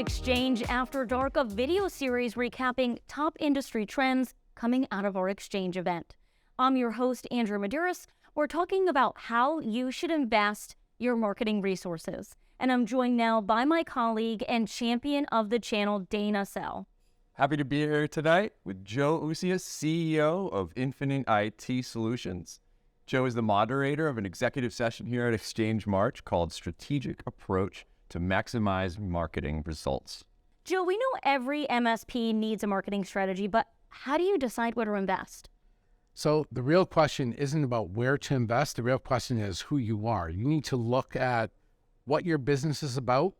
XChange After Dark, a video series recapping top industry trends coming out of our Exchange event. I'm your host, Andrew Maduris. We're talking about how you should invest your marketing resources. And I'm joined now by my colleague and champion of the channel, Dana Sell. Happy to be here tonight with Joe Usias, CEO of Infinite IT Solutions. Joe is the moderator of an executive session here at Exchange March called Strategic Approach to Maximize Marketing Results. Joe, we know every MSP needs a marketing strategy, but how do you decide where to invest? So the real question isn't about where to invest. The real question is who you are. You need to look at what your business is about,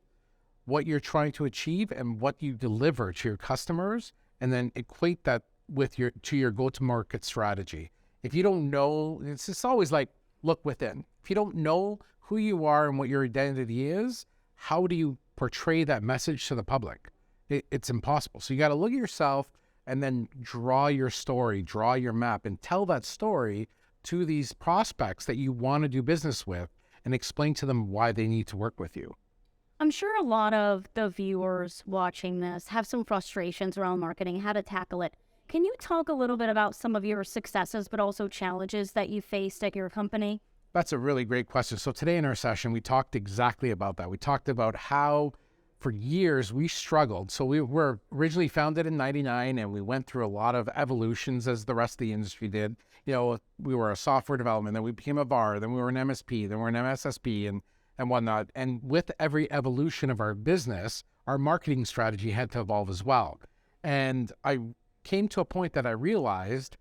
what you're trying to achieve, and what you deliver to your customers, and then equate that with your go-to-market strategy. If you don't know, it's always like, look within. If you don't know who you are and what your identity is, how do you portray that message to the public? It's impossible. So you got to look at yourself and then draw your story, draw your map, and tell that story to these prospects that you want to do business with and explain to them why they need to work with you. I'm sure a lot of the viewers watching this have some frustrations around marketing, how to tackle it. Can you talk a little bit about some of your successes, but also challenges that you faced at your company? That's a really great question. So today in our session, we talked exactly about that. We talked about how for years we struggled. So we were originally founded in 99 and we went through a lot of evolutions as the rest of the industry did. You know, we were a software development, then we became a VAR, then we were an MSP, then we're an MSSP and whatnot. And with every evolution of our business, our marketing strategy had to evolve as well. And I came to a point that I realized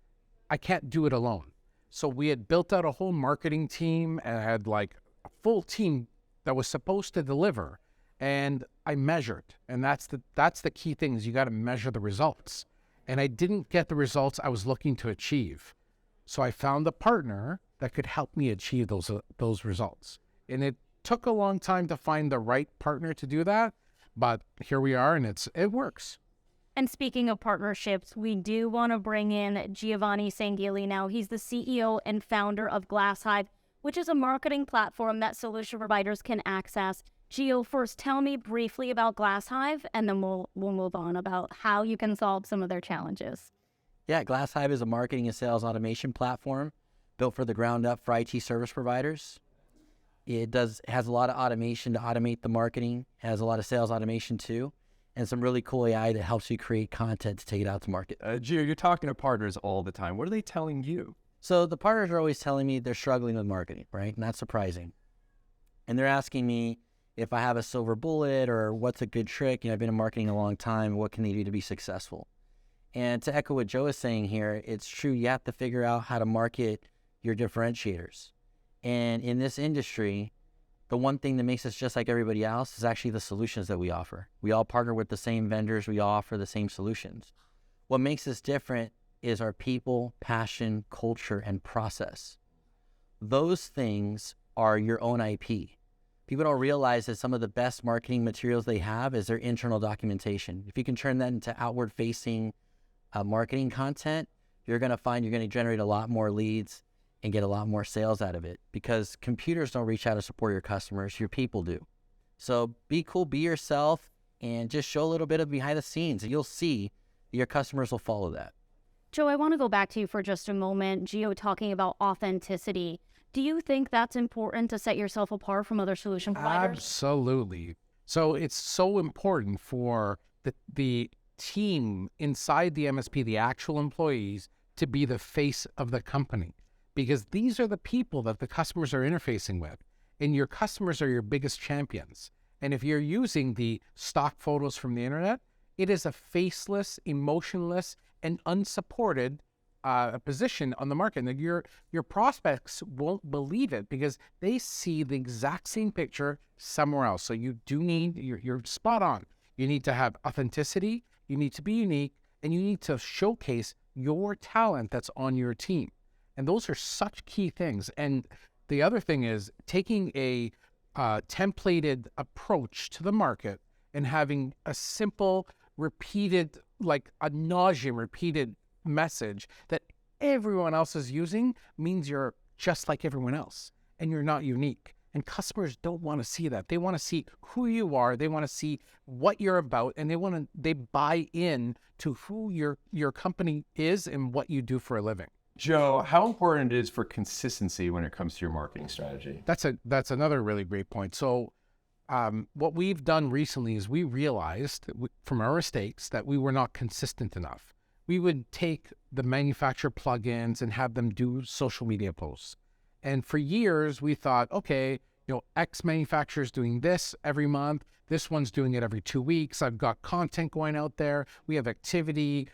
I can't do it alone. So we had built out a whole marketing team and had like a full team that was supposed to deliver. And I measured, and that's the key thing is you got to measure the results. And I didn't get the results I was looking to achieve. So I found a partner that could help me achieve those results. And it took a long time to find the right partner to do that, but here we are, and it works. And speaking of partnerships, we do want to bring in Giovanni Sanguily now. He's the CEO and founder of GlassHive, which is a marketing platform that solution providers can access. Gio, first tell me briefly about GlassHive, and then we'll move on about how you can solve some of their challenges. Yeah, GlassHive is a marketing and sales automation platform built for the ground up for IT service providers. It has a lot of automation to automate the marketing, has a lot of sales automation too, and some really cool AI that helps you create content to take it out to market. Gio, you're talking to partners all the time. What are they telling you? So the partners are always telling me they're struggling with marketing, right? Not surprising. And they're asking me if I have a silver bullet or what's a good trick. I've been in marketing a long time. What can they do to be successful? And to echo what Joe is saying here, it's true. You have to figure out how to market your differentiators. And in this industry, the one thing that makes us just like everybody else is actually the solutions that we offer. We all partner with the same vendors. We all offer the same solutions. What makes us different is our people, passion, culture, and process. Those things are your own IP. People don't realize that some of the best marketing materials they have is their internal documentation. If you can turn that into outward-facing marketing content, you're going to find you're going to generate a lot more leads and get a lot more sales out of it, because computers don't reach out to support your customers, your people do. So be cool, be yourself, and just show a little bit of behind the scenes, and you'll see your customers will follow that. Joe, I want to go back to you for just a moment. Gio talking about authenticity. Do you think that's important to set yourself apart from other solution providers? Absolutely. So it's so important for the team inside the MSP, the actual employees, to be the face of the company. Because these are the people that the customers are interfacing with, and your customers are your biggest champions. And if you're using the stock photos from the internet, it is a faceless, emotionless, and unsupported position on the market. And your prospects won't believe it because they see the exact same picture somewhere else. So you do need, you're spot on. You need to have authenticity, you need to be unique, and you need to showcase your talent that's on your team. And those are such key things. And the other thing is taking a templated approach to the market and having a simple, repeated, like a nausea repeated message that everyone else is using means you're just like everyone else and you're not unique. And customers don't want to see that. They want to see who you are. They want to see what you're about, and they buy in to who your company is and what you do for a living. Joe, how important it is for consistency when it comes to your marketing strategy? That's another really great point. So what we've done recently is we realized from our mistakes that we were not consistent enough. We would take the manufacturer plugins and have them do social media posts. And for years, we thought, okay, X manufacturer is doing this every month. This one's doing it every 2 weeks. I've got content going out there. We have activity.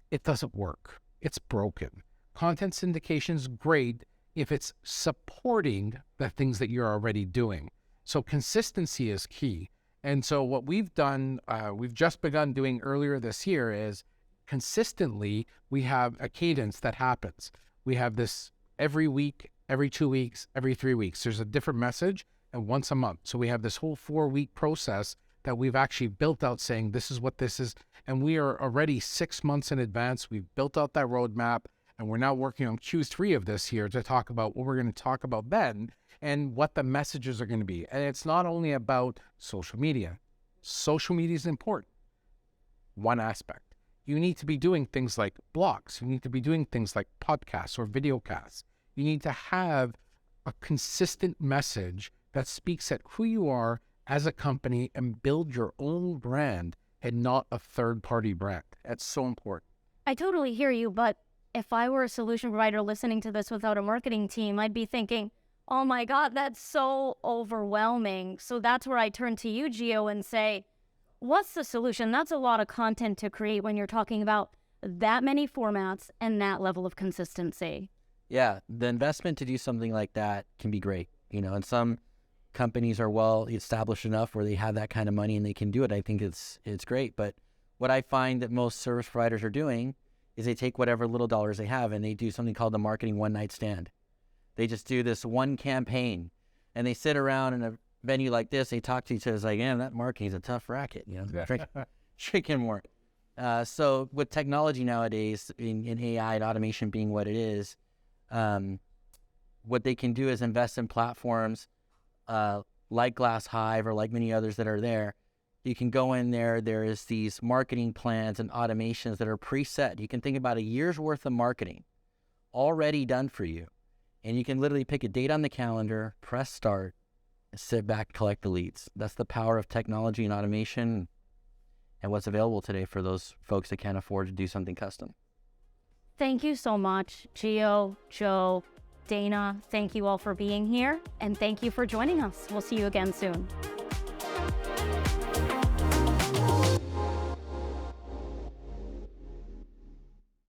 It doesn't work. It's broken. Content syndication is great if it's supporting the things that you're already doing. So consistency is key. And so what we've done, we've just begun doing earlier this year is consistently, we have a cadence that happens. We have this every week, every 2 weeks, every 3 weeks. There's a different message, and once a month. So we have this whole 4-week process that we've actually built out saying this is what this is. And we are already 6 months in advance. We've built out that roadmap, and we're now working on Q3 of this year to talk about what we're going to talk about then and what the messages are going to be. And it's not only about social media. Social media is important. One aspect. You need to be doing things like blogs. You need to be doing things like podcasts or videocasts. You need to have a consistent message that speaks at who you are as a company and build your own brand and not a third-party brand. That's so important. I totally hear you, but if I were a solution provider listening to this without a marketing team, I'd be thinking, oh my God, that's so overwhelming. So that's where I turn to you, Gio, and say, what's the solution? That's a lot of content to create when you're talking about that many formats and that level of consistency. Yeah, the investment to do something like that can be great. And some companies are well established enough where they have that kind of money and they can do it. I think it's great. But what I find that most service providers are doing is they take whatever little dollars they have and they do something called the marketing one night stand. They just do this one campaign and they sit around in a venue like this. They talk to each other. It's like, yeah, that marketing is a tough racket, drinking more. So with technology nowadays in AI and automation being what it is, what they can do is invest in platforms like GlassHive or like many others that are there. You can go in there. There is these marketing plans and automations that are preset. You can think about a year's worth of marketing already done for you. And you can literally pick a date on the calendar, press start, and sit back, collect the leads. That's the power of technology and automation and what's available today for those folks that can't afford to do something custom. Thank you so much, Gio, Joe, Dana. Thank you all for being here, and thank you for joining us. We'll see you again soon.